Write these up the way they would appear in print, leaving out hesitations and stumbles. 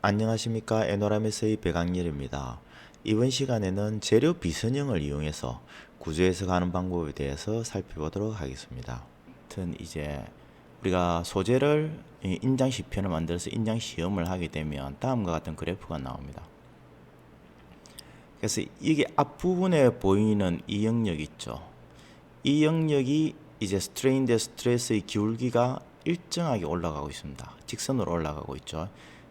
안녕하십니까. 에노라메스의 백악렬입니다. 이번 시간에는 재료 비선형을 이용해서 구조 해석하는 방법에 대해서 살펴보도록 하겠습니다. 하여튼 이제 우리가 소재를 인장 시편을 만들어서 인장 시험을 하게 되면 다음과 같은 그래프가 나옵니다. 그래서 이게 앞부분에 보이는 이 영역 있죠. 이 영역이 이제 스트레인 대 스트레스의 기울기가 일정하게 올라가고 있습니다. 직선으로 올라가고 있죠.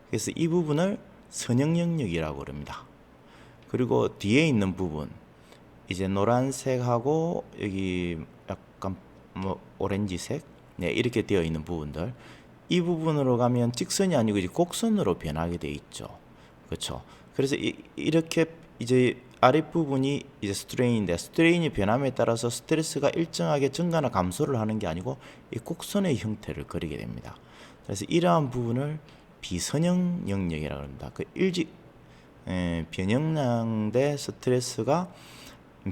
그래서 이 부분을 선형 영역이라고 그럽니다. 그리고 뒤에 있는 부분, 이제 노란색하고 여기 약간 오렌지색, 네, 이렇게 되어 있는 부분들, 이 부분으로 가면 직선이 아니고 이제 곡선으로 변하게 되어 있죠. 그렇죠. 그래서 이렇게 이제 아랫부분이 이제 스트레인인데, 스트레인이 변함에 따라서 스트레스가 일정하게 증가나 감소를 하는 게 아니고 이 곡선의 형태를 그리게 됩니다. 그래서 이러한 부분을 비선형 영역이라고 합니다. 그 변형량 대 스트레스가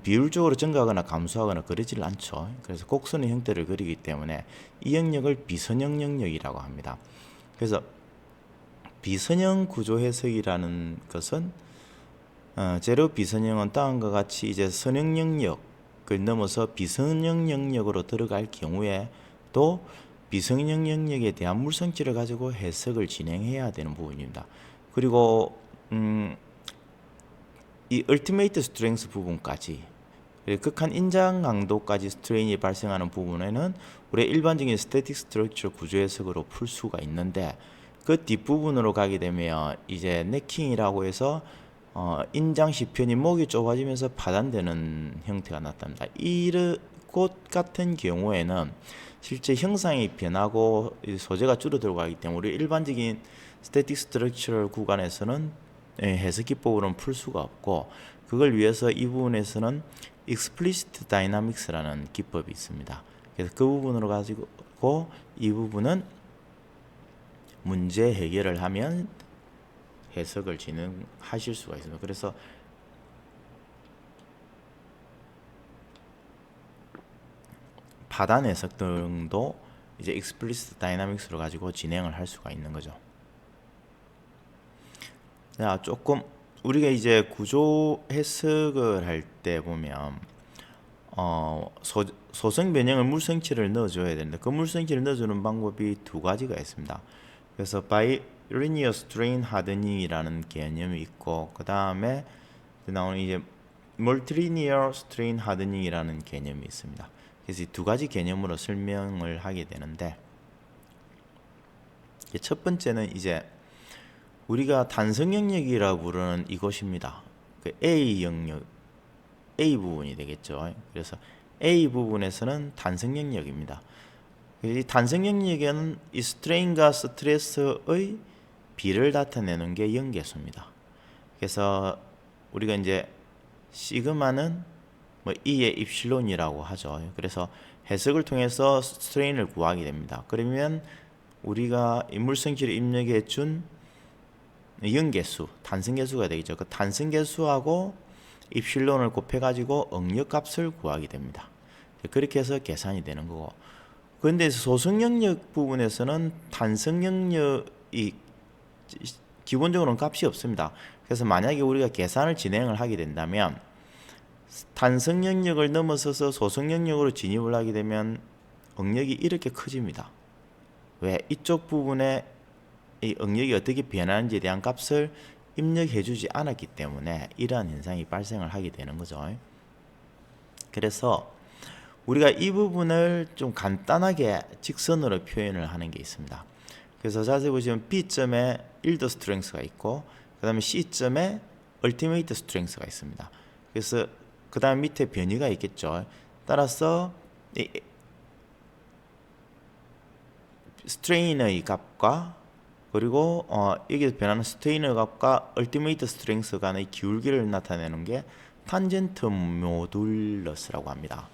비율적으로 증가하거나 감소하거나 그러질 않죠. 그래서 곡선의 형태를 그리기 때문에 이 영역을 비선형 영역이라고 합니다. 그래서 비선형 구조 해석이라는 것은 재료 비선형은 다음과 같이 이제 선형 영역을 넘어서 비선형 영역으로 들어갈 경우에 또 비선형 영역에 대한 물성치를 가지고 해석을 진행해야 되는 부분입니다. 그리고 이 얼티메이트 스트렝스 부분까지, 극한 인장 강도까지 스트레인이 발생하는 부분에는 우리의 일반적인 스태틱 스트럭처 구조 해석으로 풀 수가 있는데, 그 뒷부분으로 가게 되면 이제 네킹이라고 해서 인장 시편이 목이 좁아지면서 파단되는 형태가 나타납니다. 이곳 같은 경우에는 실제 형상이 변하고 소재가 줄어들고 하기 때문에 우리 일반적인 스태틱 스트럭처럴 구간에서는 해석 기법으로는 풀 수가 없고, 그걸 위해서 이 부분에서는 explicit dynamics라는 기법이 있습니다. 그래서 그 부분으로 가지고 이 부분은 문제 해결을 하면 해석을 진행하실 수가 있습니다. 그래서 파단 해석 등도 이제 explicit dynamics로 가지고 진행을 할 수가 있는 거죠. 자, 조금 우리가 이제 구조 해석을 할 때 보면 소성 변형을 물성치를 넣어줘야 되는데, 그 물성치를 넣어주는 방법이 두 가지가 있습니다. 그래서 바이리니어 스트레인 하드닝이라는 개념이 있고, 그 다음에 나오는 이제 멀티리니어 스트레인 하드닝이라는 개념이 있습니다. 그래서 이 두 가지 개념으로 설명을 하게 되는데, 첫 번째는 이제 우리가 단성 영역이라고 부르는 이것입니다. 그 A 영역, A 부분이 되겠죠. 그래서 A 부분에서는 단성 영역입니다. 이 단성 영역에는 이 스트레인과 스트레스의 비를 나타내는 게 연계수입니다. 그래서 우리가 이제 시그마는 뭐 E의 입실론이라고 하죠. 그래서 해석을 통해서 스트레인을 구하게 됩니다. 그러면 우리가 물성치를 입력해 준 연계수, 단성계수가 되겠죠. 그 단성계수하고 입실론을 곱해가지고 응력값을 구하게 됩니다. 그렇게 해서 계산이 되는 거고, 그런데 소성 영역 부분에서는 단성 영역이 기본적으로는 값이 없습니다. 그래서 만약에 우리가 계산을 진행을 하게 된다면 단성 영역을 넘어서서 소성 영역으로 진입을 하게 되면 응력이 이렇게 커집니다. 왜? 이쪽 부분에 이 응력이 어떻게 변하는지에 대한 값을 입력해 주지 않았기 때문에 이러한 현상이 발생을 하게 되는 거죠. 그래서 우리가 이 부분을 좀 간단하게 직선으로 표현을 하는 게 있습니다. 그래서 자세히 보시면 B점에 일더 스트렝스가 있고, 그 다음에 C점에 얼티메이트 스트렝스가 있습니다. 그래서 그 다음 밑에 변이가 있겠죠. 따라서 이 스트레인의 값과 그리고 여기서 변하는 스트레인의 값과 얼티메이트 스트렝스 간의 기울기를 나타내는 게 탄젠트 모듈러스라고 합니다.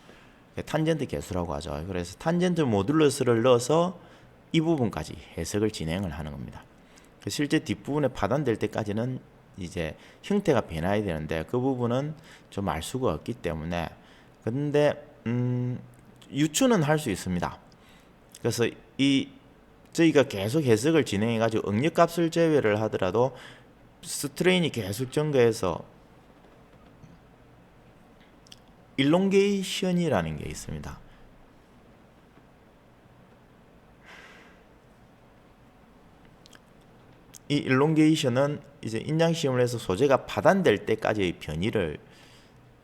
탄젠트 계수라고 하죠. 그래서 탄젠트 모듈러스를 넣어서 이 부분까지 해석을 진행을 하는 겁니다. 실제 뒷부분에 파단될 때까지는 이제 형태가 변해야 되는데 그 부분은 좀 알 수가 없기 때문에, 근데 유추는 할 수 있습니다. 그래서 이 저희가 계속 해석을 진행해 가지고 응력값을 제외를 하더라도 스트레인이 계속 증가해서 일롱게이션이라는 게 있습니다. 이 일롱게이션은 이제 인양 시험을 해서 소재가 파단될 때까지의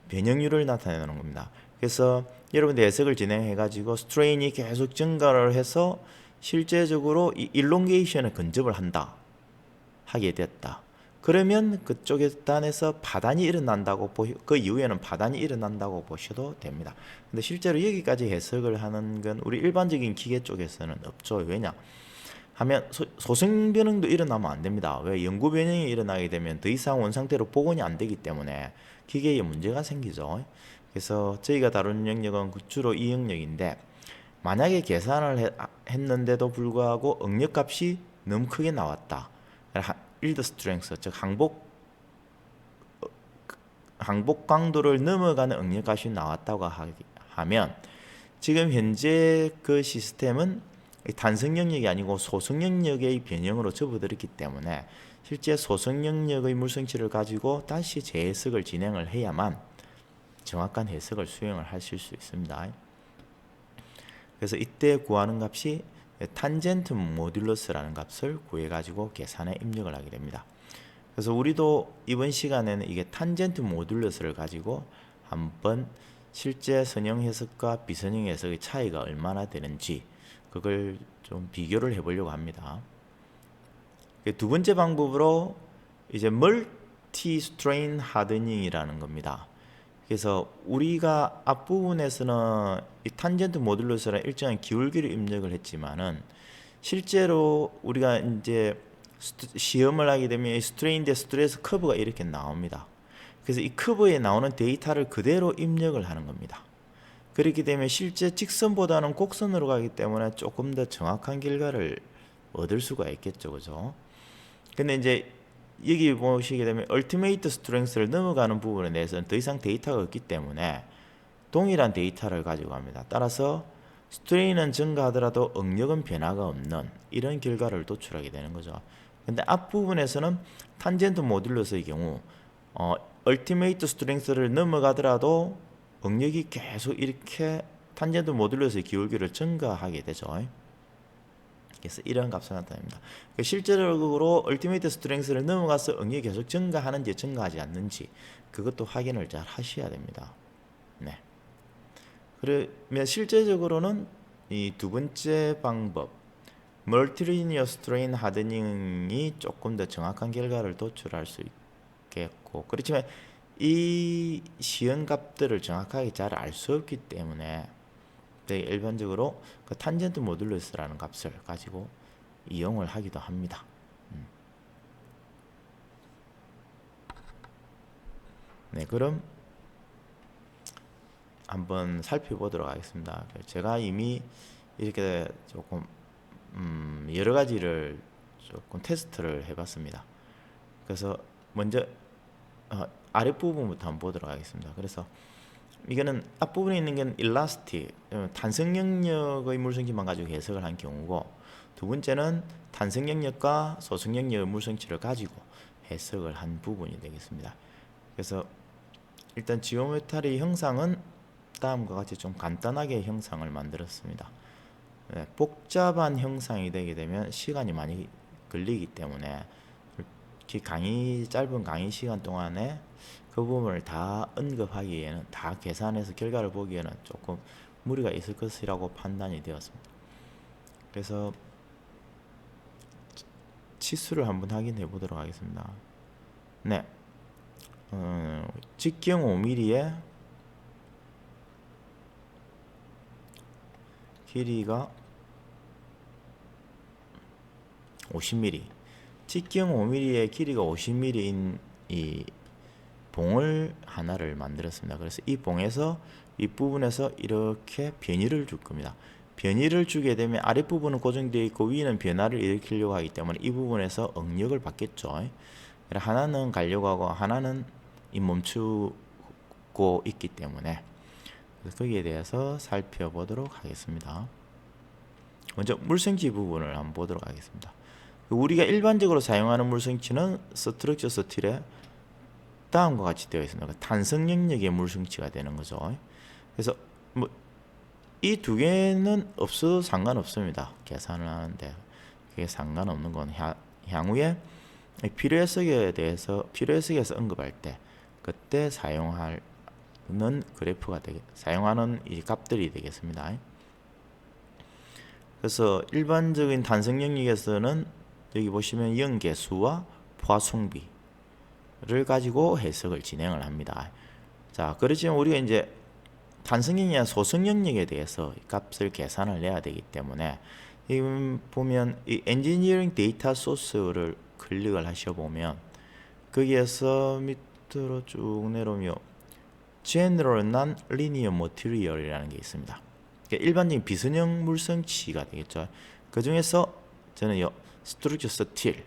변형률을 나타내는 겁니다. 그래서 여러분들 해석을 진행해 가지고 스트레인이 계속 증가를 해서 실제적으로 이 일롱게이션을 근접을 하게 됐다. 그러면 그쪽에 단에서 파단이 일어난다고 그 이후에는 파단이 일어난다고 보셔도 됩니다. 근데 실제로 여기까지 해석을 하는 건 우리 일반적인 기계 쪽에서는 없죠. 왜냐? 하면 소생 변형도 일어나면 안 됩니다. 왜? 영구 변형이 일어나게 되면 더 이상 원상태로 복원이 안 되기 때문에 기계에 문제가 생기죠. 그래서 저희가 다루는 영역은 주로 이 영역인데, 만약에 계산을 했는데도 불구하고 응력값이 너무 크게 나왔다. 일드 스트렝스, 즉 항복 강도를 넘어가는 응력값이 나왔다고 하면 지금 현재 그 시스템은 단성 영역이 아니고 소성 영역의 변형으로 접어들었기 때문에 실제 소성 영역의 물성치를 가지고 다시 재해석을 진행을 해야만 정확한 해석을 수행을 하실 수 있습니다. 그래서 이때 구하는 값이 탄젠트 모듈러스라는 값을 구해 가지고 계산에 입력을 하게 됩니다. 그래서 우리도 이번 시간에는 이게 탄젠트 모듈러스를 가지고 한번 실제 선형 해석과 비선형 해석의 차이가 얼마나 되는지 그걸 좀 비교를 해보려고 합니다. 두 번째 방법으로 이제 멀티 스트레인 하드닝이라는 겁니다. 그래서 우리가 앞부분에서는 이 탄젠트 모듈러스라는 일정한 기울기를 입력을 했지만은 실제로 우리가 이제 시험을 하게 되면 이 스트레인 대 스트레스 커브가 이렇게 나옵니다. 그래서 이 커브에 나오는 데이터를 그대로 입력을 하는 겁니다. 그렇게 되면 실제 직선보다는 곡선으로 가기 때문에 조금 더 정확한 결과를 얻을 수가 있겠죠, 그죠? 근데 이제 여기 보시게 되면 얼티메이트 스트렝스를 넘어가는 부분에 대해서는 더 이상 데이터가 없기 때문에 동일한 데이터를 가지고 갑니다. 따라서 스트레인은 증가하더라도 응력은 변화가 없는 이런 결과를 도출하게 되는 거죠. 근데 앞부분에서는 탄젠트 모듈러스의 경우 얼티메이트 스트렝스를 넘어가더라도 응력이 계속 이렇게 탄젠트 모듈러스의 기울기를 증가하게 되죠. 그래서 이런 값을 나타냅니다. 실제적으로 얼티메이트 스트렝스를 넘어가서 응력이 계속 증가하는지 증가하지 않는지 그것도 확인을 잘 하셔야 됩니다. 네. 그러면 실제적으로는 이 두 번째 방법 멀티리니어 스트레인 하드닝이 조금 더 정확한 결과를 도출할 수 있겠고, 그렇지만 이 시험 값들을 정확하게 잘 알 수 없기 때문에 일반적으로 그 탄젠트 모듈러스라는 값을 가지고 이용을 하기도 합니다. 네, 그럼 한번 살펴보도록 하겠습니다. 제가 이미 이렇게 조금 여러 가지를 조금 테스트를 해봤습니다. 그래서 먼저 아랫부분부터 한번 보도록 하겠습니다. 그래서 이거는 앞부분에 있는 게 일라스틱, 탄성 영역의 물성치만 가지고 해석을 한 경우고, 두 번째는 탄성 영역과 소성 영역의 물성치를 가지고 해석을 한 부분이 되겠습니다. 그래서 일단 지오메트리 형상은 다음과 같이 좀 간단하게 형상을 만들었습니다. 네, 복잡한 형상이 되게 되면 시간이 많이 걸리기 때문에 짧은 강의 시간 동안에 그 부분을 다 언급하기에는, 다 계산해서 결과를 보기에는 조금 무리가 있을 것이라고 판단이 되었습니다. 그래서 치수를 한번 확인해 보도록 하겠습니다. 네, 직경 5mm에 길이가 50mm, 직경 5mm에 길이가 50mm인 이 봉을 하나를 만들었습니다. 그래서 이 봉에서 윗부분에서 이렇게 변이를 줄 겁니다. 변이를 주게 되면 아랫부분은 고정되어 있고 위는 변화를 일으키려고 하기 때문에 이 부분에서 응력을 받겠죠. 하나는 가려고 하고 하나는 멈추고 있기 때문에 거기에 대해서 살펴보도록 하겠습니다. 먼저 물성치 부분을 한번 보도록 하겠습니다. 우리가 일반적으로 사용하는 물성치는 스트럭처 스틸에 다음과 같이 되어 있습니다. 탄성 영역의 물성치가 되는 거죠. 그래서 뭐 이 두 개는 없어도 상관없습니다. 계산을 하는데 그게 상관없는 건 향후에 필요해석에서 언급할 때 그때 사용하는 그래프가 사용하는 이 값들이 되겠습니다. 그래서 일반적인 탄성 영역에서는 여기 보시면 연계수와 포화송비를 가지고 해석을 진행을 합니다. 자, 그렇지만 우리가 이제 탄성 영역이나 소성 영역에 대해서 값을 계산을 내야 되기 때문에 지금 보면 이 엔지니어링 데이터 소스를 클릭을 하셔보면 거기에서 밑으로 쭉 내려오면 General Non-Linear Material이라는 게 있습니다. 그러니까 일반적인 비선형 물성치가 되겠죠. 그 중에서 저는 요 Structure Steel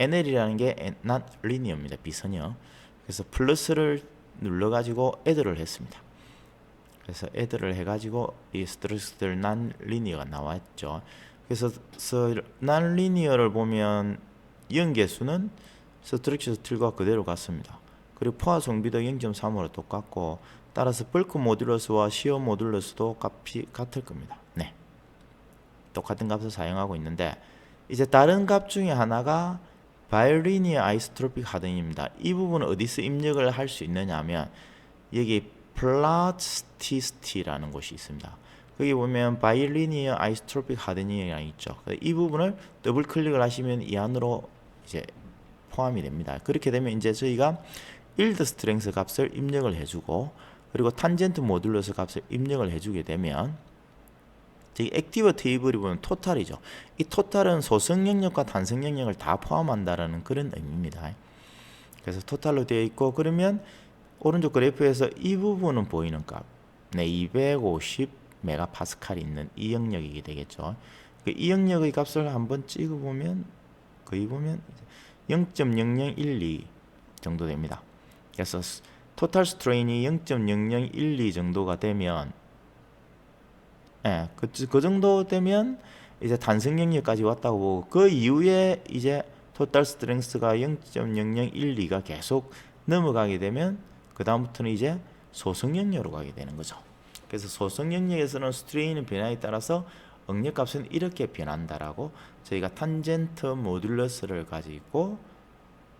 NL이라는 게 Non-Linear입니다. 비선형. 그래서 플러스를 눌러가지고 애드를 했습니다. 그래서 애드를 해가지고 이 Structure Non-Linear가 나왔죠. 그래서 Non-Linear를 보면 연계수는 Structure Steel과 그대로 같습니다. 그리고 포화 성비도 0.3으로 똑같고 따라서 벌크 모듈러스와 시어 모듈러스도 값이 같을 겁니다. 네, 똑같은 값을 사용하고 있는데 이제 다른 값 중에 하나가 바이리니어 아이소트로픽 하든입니다. 이 부분은 어디서 입력을 할 수 있느냐 하면 여기 플라스티시티라는 곳이 있습니다. 거기 보면 바이리니어 아이소트로픽 하든이라고 있죠. 이 부분을 더블 클릭을 하시면 이 안으로 이제 포함이 됩니다. 그렇게 되면 이제 저희가 일드 스트렝스 값을 입력을 해주고 그리고 탄젠트 모듈러스 값을 입력을 해주게 되면 저기 액티브 테이블이 보면 토탈이죠. 이 토탈은 소성 영역과 탄성 영역을 다 포함한다라는 그런 의미입니다. 그래서 토탈로 되어 있고 그러면 오른쪽 그래프에서 이 부분은 보이는 값, 네, 250 메가파스칼이 있는 이 영역이 되겠죠. 이 영역의 값을 한번 찍어보면 거기 보면 0.0012 정도 됩니다. 그래서 토탈 스트레인이 0.0012 정도가 되면 그 정도 되면 이제 탄성 영역까지 왔다고 보고 그 이후에 이제 토탈 스트렝스가 0.0012가 계속 넘어가게 되면 그 다음부터는 이제 소성 영역으로 가게 되는 거죠. 그래서 소성 영역에서는 스트레인의 변화에 따라서 응력값은 이렇게 변한다라고 저희가 탄젠트 모듈러스를 가지고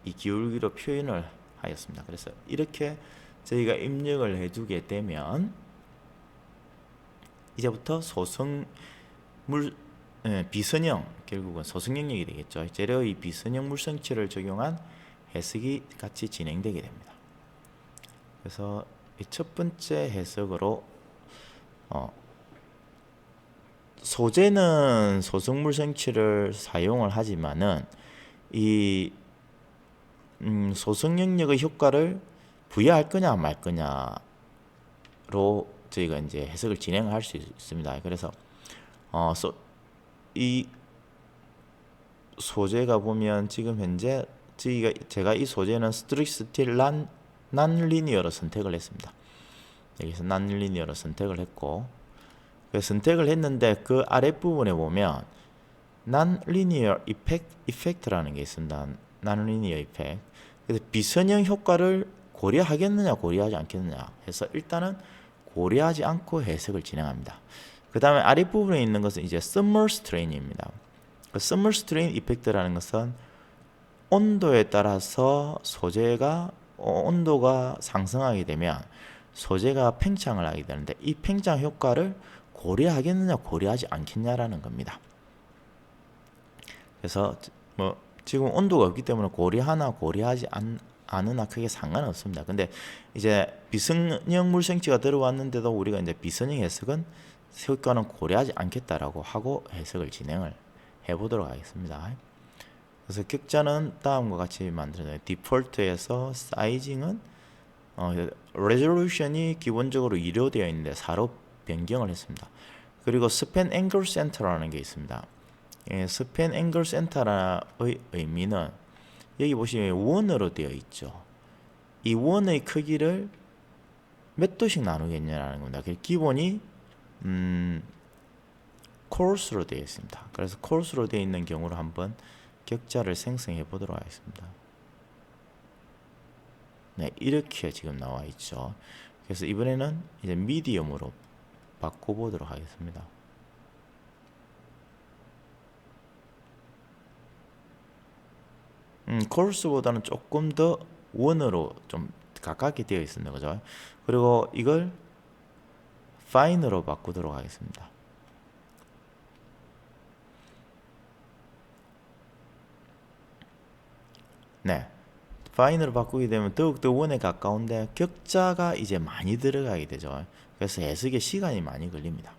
이 기울기로 표현을 하였습니다. 그래서 이렇게 저희가 입력을 해두게 되면 이제부터 비선형, 결국은 소성 영역이 되겠죠. 재료의 비선형 물성치를 적용한 해석이 같이 진행되게 됩니다. 그래서 첫 번째 해석으로 소재는 소성 물성치를 사용을 하지만은 이 소성 영역의 효과를 부여할 거냐 말 거냐로 저희가 이제 해석을 진행할 수 있습니다. 그래서 이 소재가 보면 지금 현재 제가 이 소재는 스트릭스틸 난리니어로 선택을 했습니다. 여기서 난리니어로 선택을 했고 선택을 했는데 그 아랫부분에 보면 난리니어 이펙트라는 게 있습니다. 난리니어 이펙트. 그래서 비선형 효과를 고려하겠느냐 고려하지 않겠느냐 해서 일단은 고려하지 않고 해석을 진행합니다. 그 다음에 아랫부분에 있는 것은 이제 summer strain입니다. 그 summer strain 이펙트라는 것은 온도에 따라서 소재가 온도가 상승하게 되면 소재가 팽창을 하게 되는데 이 팽창 효과를 고려하겠느냐 고려하지 않겠냐라는 겁니다. 그래서 지금 온도가 없기 때문에 고려하나 고려하지 않으나 크게 상관없습니다. 근데 이제 비선형 물성치가 들어왔는데도 우리가 이제 비선형 해석은 효과는 고려하지 않겠다라고 하고 해석을 진행을 해보도록 하겠습니다. 그래서 격자는 다음과 같이 만들어져요. 디폴트에서 사이징은 레졸루션이 기본적으로 2로 되어 있는데 4로 변경을 했습니다. 그리고 스팬 앵글 센터라는 게 있습니다. 스팬 앵글 센터의 의미는 여기 보시면 원으로 되어 있죠. 이 원의 크기를 몇 도씩 나누겠냐라는 겁니다. 기본이 course로 되어 있습니다. 그래서 course로 되어 있는 경우로 한번 격자를 생성해 보도록 하겠습니다. 네, 이렇게 지금 나와 있죠. 그래서 이번에는 이제 미디엄으로 바꿔보도록 하겠습니다. 코러스보다는 조금 더 원으로 좀 가깝게 되어 있습니다. 그죠? 그리고 이걸 fine으로 바꾸도록 하겠습니다. 네. fine으로 바꾸게 되면 더욱더 원에 가까운데 격자가 이제 많이 들어가게 되죠. 그래서 해석에 시간이 많이 걸립니다.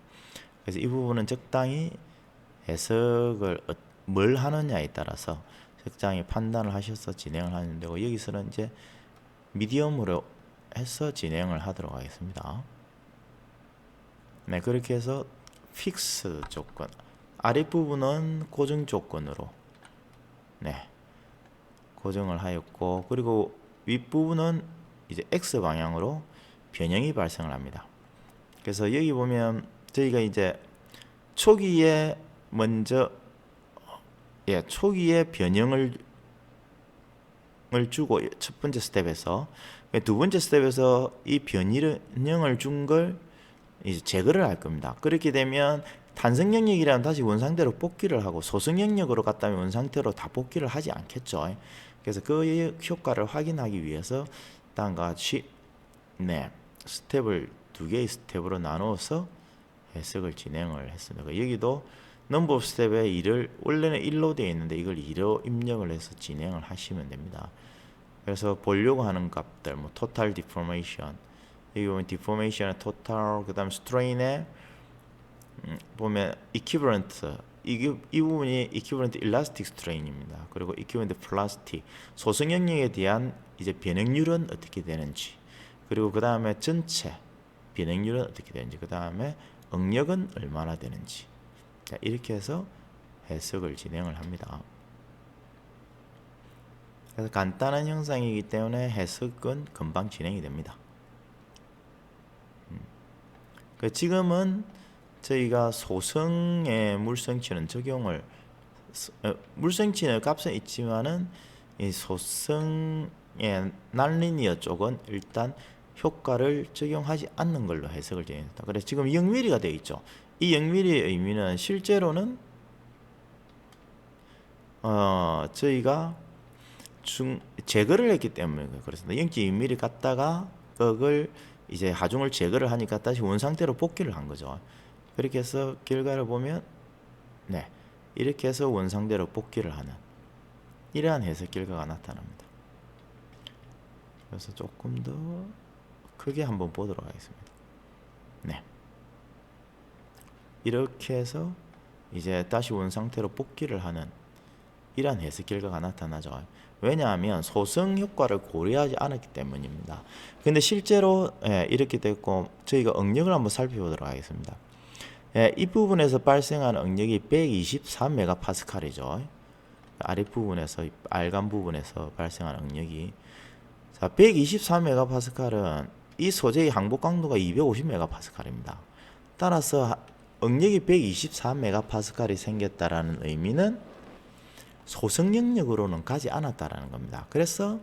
그래서 이 부분은 적당히 해석을 뭘 하느냐에 따라서 적당히 판단을 하셔서 진행을 하는 데고, 여기서는 이제 미디엄으로 해서 진행을 하도록 하겠습니다. 네, 그렇게 해서 픽스 조건, 아랫부분은 고정 조건으로 네, 고정을 하였고, 그리고 윗부분은 이제 X 방향으로 변형이 발생을 합니다. 그래서 여기 보면 저희가 이제 초기에 먼저 초기에 변형을 주고 첫 번째 스텝에서, 두 번째 스텝에서 이 변형을 준 걸 이제 제거를 할 겁니다. 그렇게 되면 탄성 영역이라면 다시 원상태로 복귀를 하고, 소성 영역으로 갔다면 원상태로 다 복귀를 하지 않겠죠. 그래서 그 효과를 확인하기 위해서 다음과 같이 스텝을 두 개의 스텝으로 나누어서 해석을 진행을 했습니다. 여기도 넘버 오브 스텝에 1을 원래는 1로 되어 있는데 이걸 2로 입력을 해서 진행을 하시면 됩니다. 그래서 보려고 하는 값들, 뭐 토탈 디포메이션, 여기 보면 디포메이션의 토탈, 그 다음 스트레인에 보면 이퀴버런트, 이 부분이 이퀴버런트 일라스틱 스트레인입니다. 그리고 이퀴버런트 플라스틱, 소성 영역에 대한 이제 변형률은 어떻게 되는지, 그리고 그 다음에 전체 변형률은 어떻게 되는지, 그 다음에 응력은 얼마나 되는지, 자, 이렇게 해서 해석을 진행을 합니다. 그래서 간단한 형상이기 때문에 해석은 금방 진행이 됩니다. 지금은 저희가 소성의 물성치는 적용을, 물성치의 값은 있지만은 이 소성의 난리니어 쪽은 일단 효과를 적용하지 않는 걸로 해석을 진행했다. 그래서 지금 0mm가 되어 있죠. 이 0mm의 의미는 실제로는 저희가 제거를 했기 때문에 그렇습니다. 0.2mm 갖다가 그걸 이제 하중을 제거를 하니까 다시 원상태로 복귀를 한 거죠. 그렇게 해서 결과를 보면 이렇게 해서 원상태로 복귀를 하는 이러한 해석 결과가 나타납니다. 그래서 조금 더 크게 한번 보도록 하겠습니다. 이렇게 해서 이제 다시 원상태로 복귀를 하는 이러한 해석 결과가 나타나죠. 왜냐하면 소성 효과를 고려하지 않았기 때문입니다. 근데 실제로 이렇게 됐고, 저희가 응력을 한번 살펴보도록 하겠습니다. 이 부분에서 발생하는 응력이 124메가파스칼이죠. 아랫부분에서, 빨간 부분에서 발생하는 응력이, 자, 124메가파스칼은 이 소재의 항복 강도가 250메가파스칼입니다. 따라서 응력이 124메가파스칼이 생겼다라는 의미는 소성 영역으로는 가지 않았다라는 겁니다. 그래서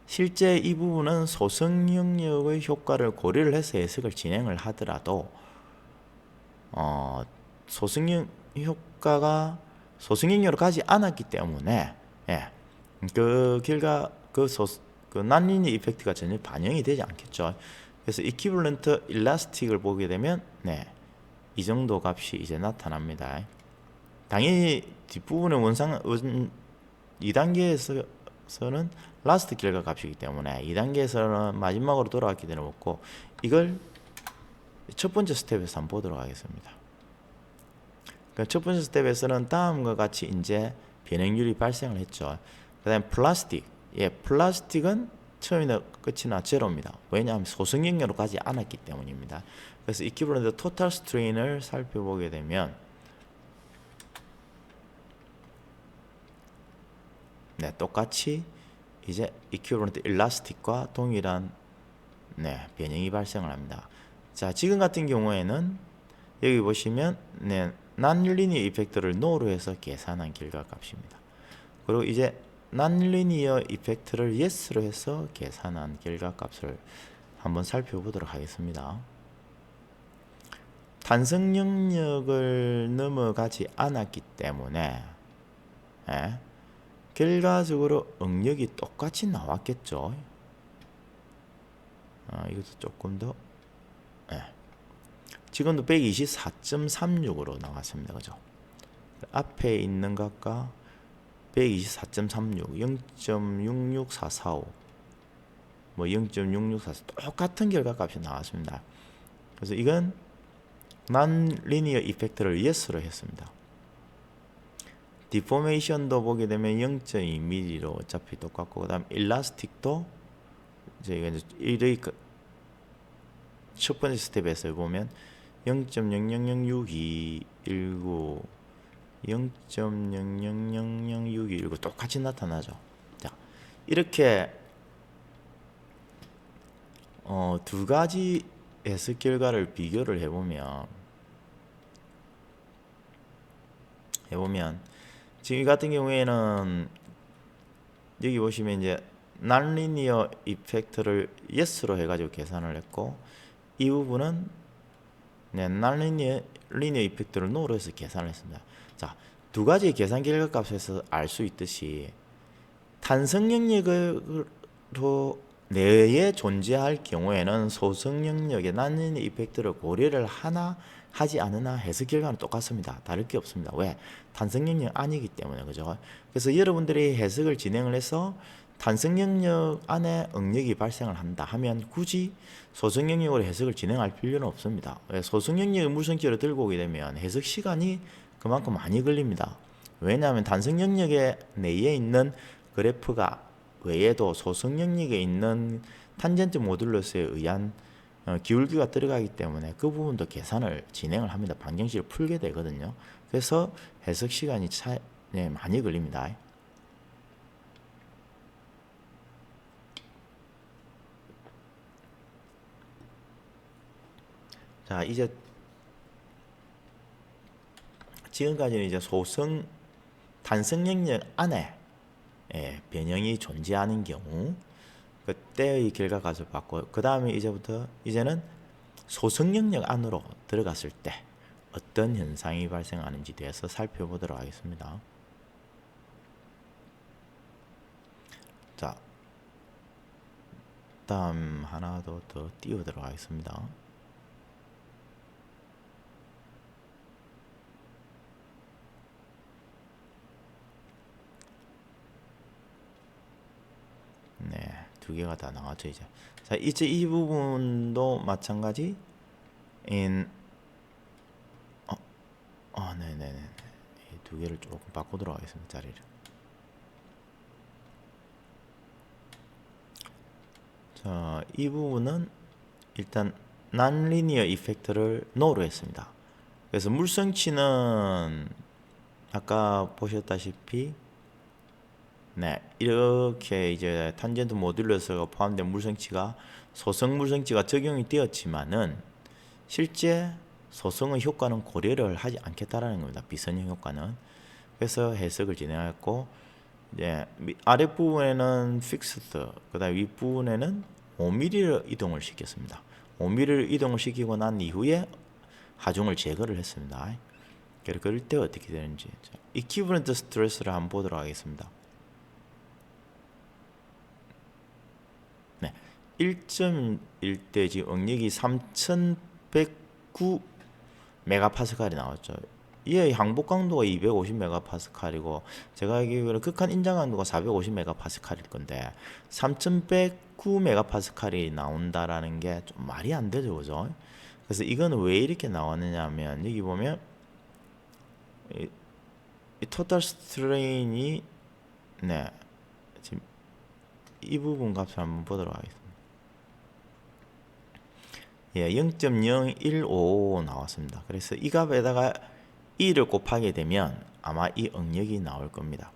실제 이 부분은 소성 영역의 효과를 고려를 해서 해석을 진행을 하더라도 소성 효과가 소성 영역으로 가지 않았기 때문에 그 결과 그 난리니 이펙트가 전혀 반영이 되지 않겠죠. 그래서 이퀴벌런트 일라스틱을 보게 되면 이 정도 값이 이제 나타납니다. 당연히 뒷부분의 2단계에서는 라스트 결과 값이기 때문에 2단계에서는 마지막으로 돌아왔기 때문에 없고, 이걸 첫 번째 스텝에서 한번 보도록 하겠습니다. 그러니까 첫 번째 스텝에서는 다음과 같이 이제 변형률이 발생을 했죠. 그 다음에 플라스틱, 플라스틱은 처음이나 끝이나 제로입니다. 왜냐하면 소성 영역으로 가지 않았기 때문입니다. 그래서 이퀴벌런트 토탈 스트레인을 살펴보게 되면 똑같이 이제 이퀴벌런트 일라스틱과 동일한 변형이 발생을 합니다. 자, 지금 같은 경우에는 여기 보시면 네, non-linear 이펙트를 no로 해서 계산한 결과값입니다. 그리고 이제 non-linear 이펙트를 yes로 해서 계산한 결과값을 한번 살펴보도록 하겠습니다. 탄성 영역을 넘어가지 않았기 때문에 결과적으로 응력이 똑같이 나왔겠죠. 이것도 조금 더 지금도 124.36으로 나왔습니다. 그죠? 앞에 있는 것과 124.36, 0.66445, 뭐 0.6644 똑같은 결과값이 나왔습니다. 그래서 이건 non-linear 이펙트를 yes로 했습니다. 디포메이션도 보게 되면 0.2mm로 어차피 똑같고, 그 다음 일라스틱도 저희가 이제 첫 번째 스텝에서 보면 0.00062119 0.00006219 똑같이 나타나죠. 자, 이렇게 두 가지 해석 결과를 비교를 해보면 지금 이 같은 경우에는 여기 보시면 이제 non-linear 이펙트를 yes로 해가지고 계산을 했고, 이 부분은 non-linear 이펙트를 no로 해서 계산을 했습니다. 자, 두 가지 계산 결과값에서 알 수 있듯이 탄성 영역으로 내에 존재할 경우에는 소성 영역의 non-linear 이펙트를 고려를 하나 하지 않으나 해석 결과는 똑같습니다. 다를 게 없습니다. 왜? 탄성 영역 아니기 때문에. 그죠? 그래서 여러분들이 해석을 진행을 해서 탄성 영역 안에 응력이 발생을 한다 하면 굳이 소성 영역으로 해석을 진행할 필요는 없습니다. 왜? 소성 영역의 물성치를 들고 오게 되면 해석 시간이 그만큼 많이 걸립니다. 왜냐하면 탄성 영역의 내에 있는 그래프가 외에도 소성 영역에 있는 탄젠트 모듈러스에 의한 기울기가 들어가기 때문에 그 부분도 계산을 진행을 합니다. 방정식을 풀게 되거든요. 그래서 해석 시간이 많이 걸립니다. 자, 이제 지금까지는 이제 탄성 영역 안에 변형이 존재하는 경우 그때의 결과값을 봤고, 그 다음에 이제는 소성 영역 안으로 들어갔을 때 어떤 현상이 발생하는지 대해서 살펴보도록 하겠습니다. 자, 다음 하나 더 띄우도록 하겠습니다. 네, 두 개가 다 나왔죠. 이제 자, 이제 이 부분도 마찬가지 네네네, 두 개를 조금 바꾸도록 하겠습니다. 자리를. 자, 이 부분은 일단 non-linear 이펙트를 no로 했습니다. 그래서 물성치는 아까 보셨다시피 이렇게 이제 탄젠트 모듈러스가 포함된 물성치가 소성 물성치가 적용이 되었지만은 실제 소성의 효과는 고려를 하지 않겠다라는 겁니다. 비선형 효과는. 그래서 해석을 진행했고, 이제 아랫부분에는 픽스드, 그다음 윗부분에는 5mm를 이동을 시켰습니다. 5mm를 이동을 시키고 난 이후에 하중을 제거를 했습니다. 그럴 때 어떻게 되는지 이퀴버런트 스트레스를 한번 보도록 하겠습니다. 1.1대 지금 응력이 3109 메가파스칼이 나왔죠. 이의 항복 강도가 250 메가파스칼이고 제가 알기로는 극한 인장 강도가 450 메가파스칼일 건데 3109 메가파스칼이 나온다라는 게 좀 말이 안 되죠, 그죠? 그래서 이거는 왜 이렇게 나왔느냐 하면 여기 보면 이 토탈 스트레인이 지금 이 부분 값을 한번 보도록 하겠습니다. 0.015 나왔습니다. 그래서 이 값에다가 2를 곱하게 되면 아마 이 응력이 나올 겁니다.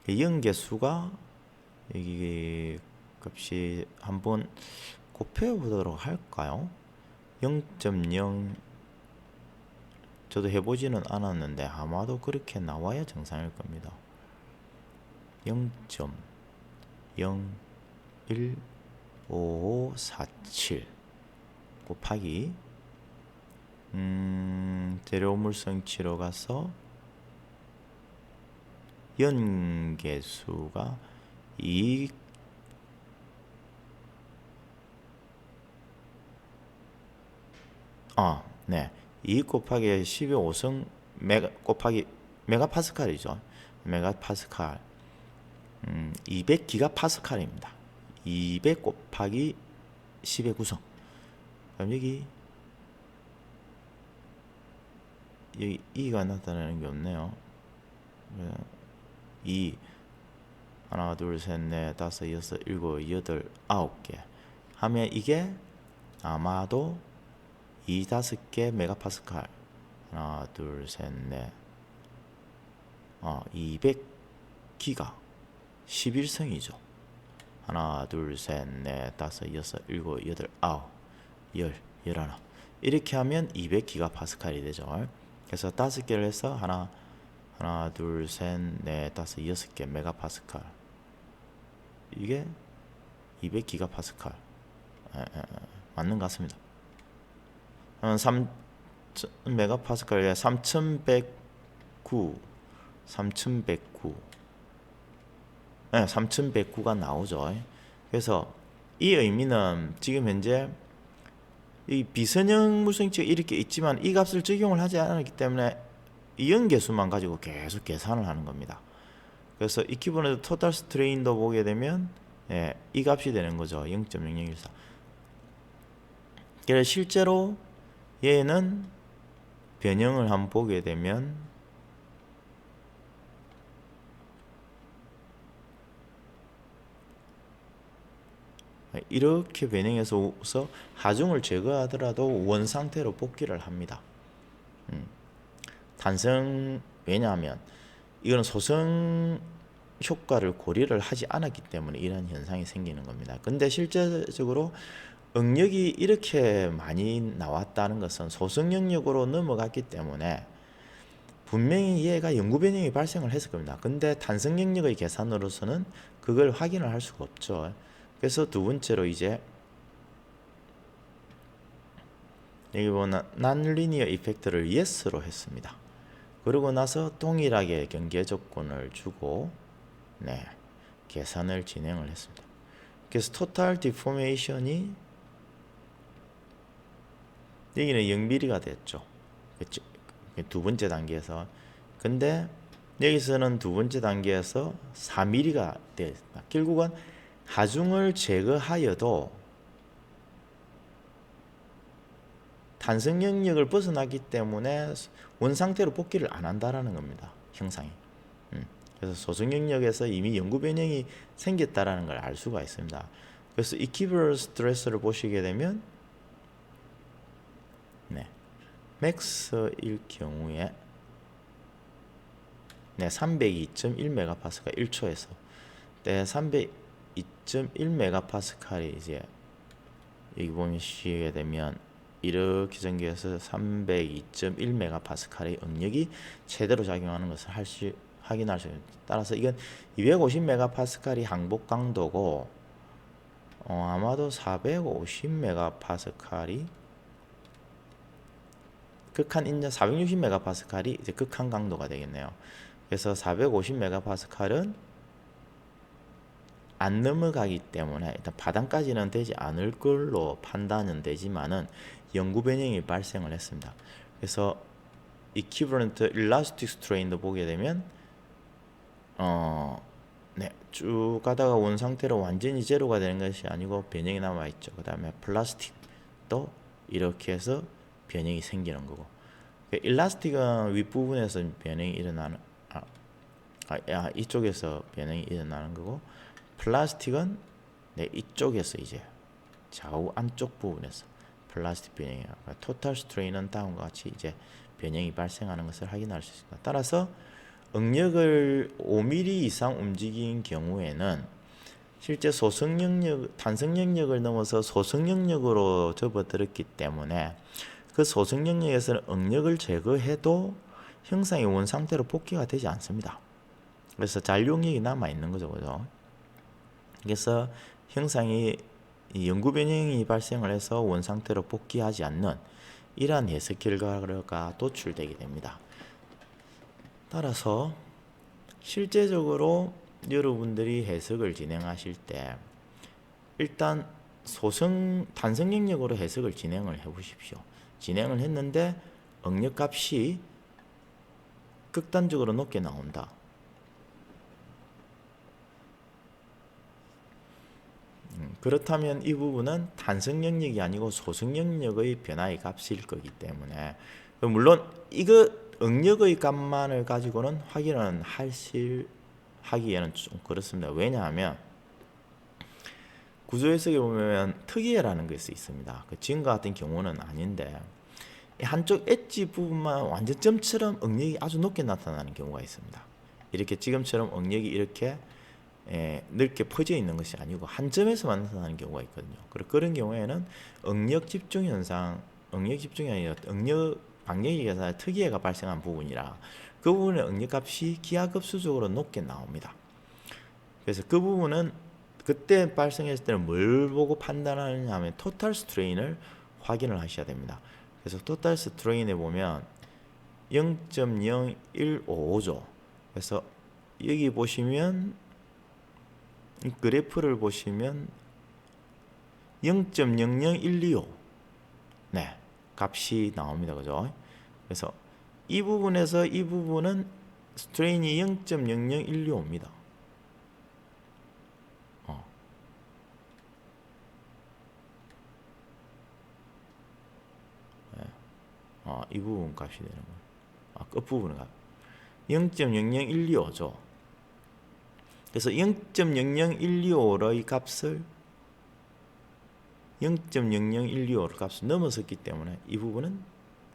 연계수가 여기 값이 한번 곱해 보도록 할까요? 0.0 저도 해보지는 않았는데 아마도 그렇게 나와야 정상일 겁니다. 0.01547 곱하기 재료물성치로 가서 연계수가 2 2 곱하기 12호성 메가 곱하기 메가파스칼이죠. 메가파스칼 200기가파스칼입니다. 200 곱하기 10의 구성. 그럼 여기 2가 나타나는 게 없네요. 2 하나 둘 셋 넷 다섯 여섯 일곱 여덟 9개 하면 이게 아마도 5개 메가파스칼 하나 둘 셋 넷 200기가 11성이죠. 하나 둘 셋 넷 다섯 여섯 일곱 여덟 9 11 이렇게 하면 200기가 파스칼이 되죠. 그래서 5개를 해서 하나 둘 셋 넷 다섯 6개 메가파스칼 이게 200기가 파스칼 맞는 것 같습니다. 3 메가파스칼에 3109 3109가 나오죠. 그래서 이 의미는 지금 현재 이 비선형 물성치가 이렇게 있지만 이 값을 적용을 하지 않았기 때문에 이 연계수만 가지고 계속 계산을 하는 겁니다. 그래서 이 기본에도 토탈 스트레인도 보게 되면 이 값이 되는 거죠. 0.0014. 그래서 실제로 얘는 변형을 한번 보게 되면 이렇게 변형해서 하중을 제거하더라도 원 상태로 복귀를 합니다. 왜냐하면 이거는 소성 효과를 고려를 하지 않았기 때문에 이런 현상이 생기는 겁니다. 근데 실제적으로 응력이 이렇게 많이 나왔다는 것은 소성 영역으로 넘어갔기 때문에 분명히 얘가 영구 변형이 발생을 했을 겁니다. 근데 탄성 영역의 계산으로서는 그걸 확인을 할 수가 없죠. 그래서 두 번째로 이제 여기 보면 난리니어 이펙트를 yes로 했습니다. 그러고 나서 동일하게 경계 조건을 주고 계산을 진행을 했습니다. 그래서 토탈 디포메이션이 여기는 0mm가 됐죠. 두 번째 단계에서. 근데 여기서는 두 번째 단계에서 4mm가 됐습니다. 결국은 하중을 제거하여도 탄성 영역을 벗어나기 때문에 원상태로 복귀를 안 한다라는 겁니다. 형상이. 그래서 소성 영역에서 이미 영구 변형이 생겼다라는 걸 알 수가 있습니다. 그래서 이퀴벌 스트레스를 보시게 되면 맥스일 경우에 302.1메가파스칼 1초에서 302.1메가파스칼이 이제 여기 보시게 되면 이렇게 전개해서 302.1메가파스칼의 응력이 제대로 작용하는 것을 확인할 수 있습니다. 따라서 이건 250메가파스칼이 항복 강도고 아마도 450메가파스칼이 극한 인자 460메가파스칼이 이제 극한 강도가 되겠네요. 그래서 450메가파스칼은 안 넘어가기 때문에 일단 바닥까지는 되지 않을 걸로 판단은 되지만은 영구 변형이 발생을 했습니다. 그래서 이퀴벌런트 일라스틱 스트레인도 보게 되면 쭉 가다가 원 상태로 완전히 제로가 되는 것이 아니고 변형이 남아 있죠. 그다음에 플라스틱도 이렇게 해서 변형이 생기는 거고, 일라스틱은 윗부분에서 변형이 일어나는 이쪽에서 변형이 일어나는 거고, 플라스틱은 이쪽에서 이제 좌우 안쪽 부분에서 플라스틱 변형이 토탈 스트레인은 다음과 같이 이제 변형이 발생하는 것을 확인할 수 있습니다. 따라서 응력을 5mm 이상 움직인 경우에는 실제 소성 영역, 탄성 영역을 넘어서 소성 영역으로 접어들었기 때문에 그 소승 영역에서는 응력을 제거해도 형상이 원상태로 복귀가 되지 않습니다. 그래서 잔류응력이 남아 있는 거죠, 그죠? 그래서 형상이 영구 변형이 발생을 해서 원상태로 복귀하지 않는 이러한 해석 결과가 도출되게 됩니다. 따라서 실제적으로 여러분들이 해석을 진행하실 때 일단 단성 영역으로 해석을 진행을 해 보십시오. 진행을 했는데 응력값이 극단적으로 높게 나온다. 그렇다면 이 부분은 단성 영역이 아니고 소승 영역의 변화의 값일 거기 때문에, 물론 이거 응력의 값만을 가지고는 확인은 하기에는 좀 그렇습니다. 왜냐하면 구조 해석에 보면 특이해라는 것이 있습니다. 지금과 같은 경우는 아닌데 한쪽 엣지 부분만 완전 점처럼 응력이 아주 높게 나타나는 경우가 있습니다. 이렇게 지금처럼 응력이 이렇게 넓게 퍼져 있는 것이 아니고 한 점에서만 나타나는 경우가 있거든요. 그런 경우에는 응력 집중이 아니라 방력에서 특이해가 발생한 부분이라 그 부분의 응력값이 기하급수적으로 높게 나옵니다. 그래서 그 부분은 그때 발생했을 때는 뭘 보고 판단하느냐 하면 토탈 스트레인을 확인을 하셔야 됩니다. 그래서 토탈 스트레인에 보면 0.0155죠. 그래서 여기 보시면 이 그래프를 보시면 0.00125 네, 값이 나옵니다. 그죠? 그래서 이 부분에서 이 부분은 스트레인이 0.00125입니다. 이 부분 값이 되는 거예요. 끝부분은 0.00125죠. 그래서 0.00125의 값을 0.00125의 값을 넘어섰기 때문에 이 부분은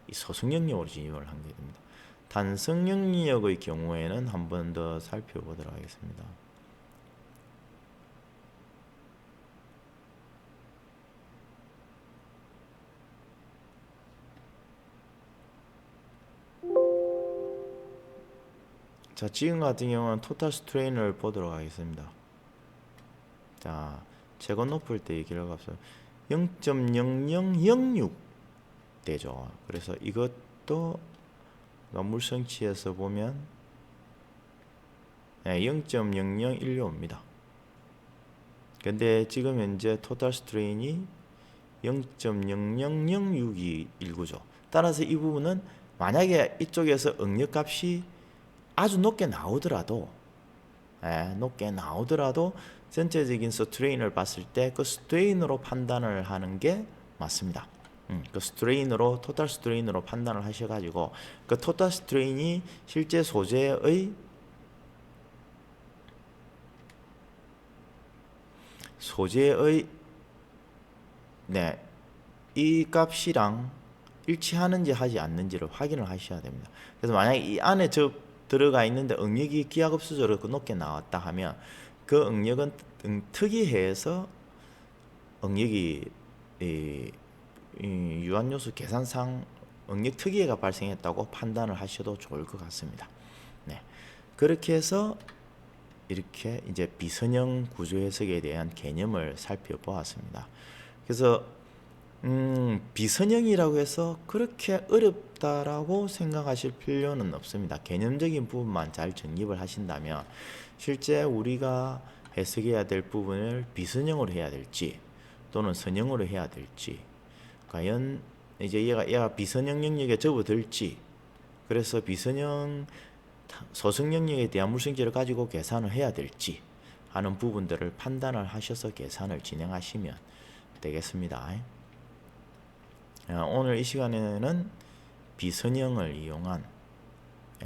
이 소승 영역으로 진입을 하게 됩니다. 단성 영역의 경우에는 한 번 더 살펴보도록 하겠습니다. 자, 지금 같은 경우는 토탈 스트레인을 보도록 하겠습니다. 자, 제거 높을 때 얘기를 앞서 0.0006 되죠. 그래서 이것도 물성치에서 보면 0.0016입니다. 근데 지금 현재 토탈 스트레인이 0.000619죠. 따라서 이 부분은 만약에 이쪽에서 응력값이 아주 높게 나오더라도 전체적인 스트레인을 봤을 때 그 스트레인으로 판단을 하는 게 맞습니다. 그 스트레인으로 토탈 스트레인으로 판단을 하셔가지고 그 토탈 스트레인이 실제 소재의 이 값이랑 일치하는지 하지 않는지를 확인을 하셔야 됩니다. 그래서 만약에 이 안에 들어가 있는데 응력이 기하급수적으로 높게 나왔다 하면 그 응력은 특이해서 응력이 유한요소 계산상 응력 특이해가 발생했다고 판단을 하셔도 좋을 것 같습니다. 네, 그렇게 해서 이렇게 이제 비선형 구조 해석에 대한 개념을 살펴보았습니다. 그래서 비선형이라고 해서 그렇게 어렵다라고 생각하실 필요는 없습니다. 개념적인 부분만 잘 정립을 하신다면 실제 우리가 해석해야 될 부분을 비선형으로 해야 될지 또는 선형으로 해야 될지, 과연 이제 얘가 비선형 영역에 접어들지, 그래서 비선형 소승 영역에 대한 물성질을 가지고 계산을 해야 될지 하는 부분들을 판단을 하셔서 계산을 진행하시면 되겠습니다. 오늘 이 시간에는 비선형을 이용한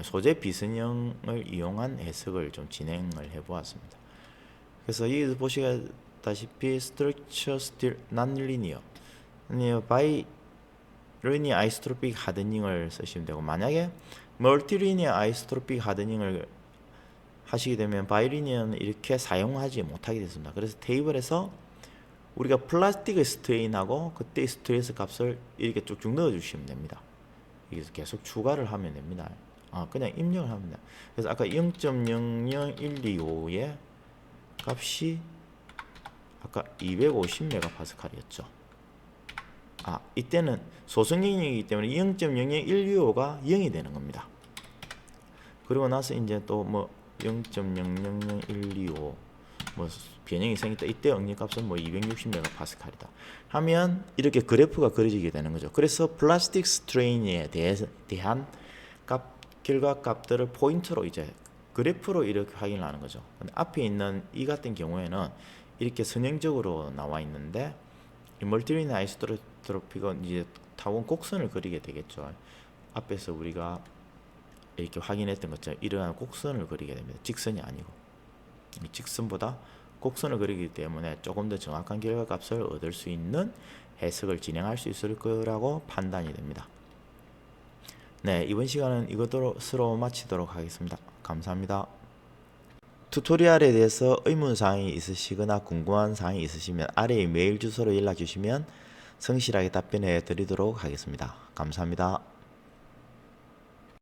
소재 비선형을 이용한 해석을 좀 진행을 해보았습니다. 그래서 여기 보시다시피 structure still non-linear, 바이리니어 아이소트로픽 하드닝을 쓰시면 되고, 만약에 멀티리니어 아이소트로픽 하드닝을 하시게 되면 바이리니어는 이렇게 사용하지 못하게 됐습니다. 그래서 테이블에서 우리가 플라스틱의 스트레인하고 그때의 스트레스 값을 이렇게 쭉쭉 넣어 주시면 됩니다. 여기서 계속 추가를 하면 됩니다. 그냥 입력을 합니다. 그래서 아까 0.00125의 값이 아까 250메가파스칼이었죠. 이때는 소성 영역이기 때문에 0.00125가 0이 되는 겁니다. 그리고 나서 이제 또 뭐 0.000125 뭐 변형이 생겼다. 이때 응력값은 뭐 260메가파스칼이다. 하면 이렇게 그래프가 그려지게 되는 거죠. 그래서 플라스틱 스트레인에 대한 결과 값들을 포인트로 이제 그래프로 이렇게 확인을 하는 거죠. 근데 앞에 있는 이 같은 경우에는 이렇게 선형적으로 나와 있는데 이 멀티리니어 아이소트로픽은 이제 타원 곡선을 그리게 되겠죠. 앞에서 우리가 이렇게 확인했던 것처럼 이러한 곡선을 그리게 됩니다. 직선이 아니고 이 직선보다 곡선을 그리기 때문에 조금 더 정확한 결과값을 얻을 수 있는 해석을 진행할 수 있을 거라고 판단이 됩니다. 네, 이번 시간은 이것으로 마치도록 하겠습니다. 감사합니다. 튜토리얼에 대해서 의문사항이 있으시거나 궁금한 사항이 있으시면 아래의 메일 주소로 연락 주시면 성실하게 답변해 드리도록 하겠습니다. 감사합니다.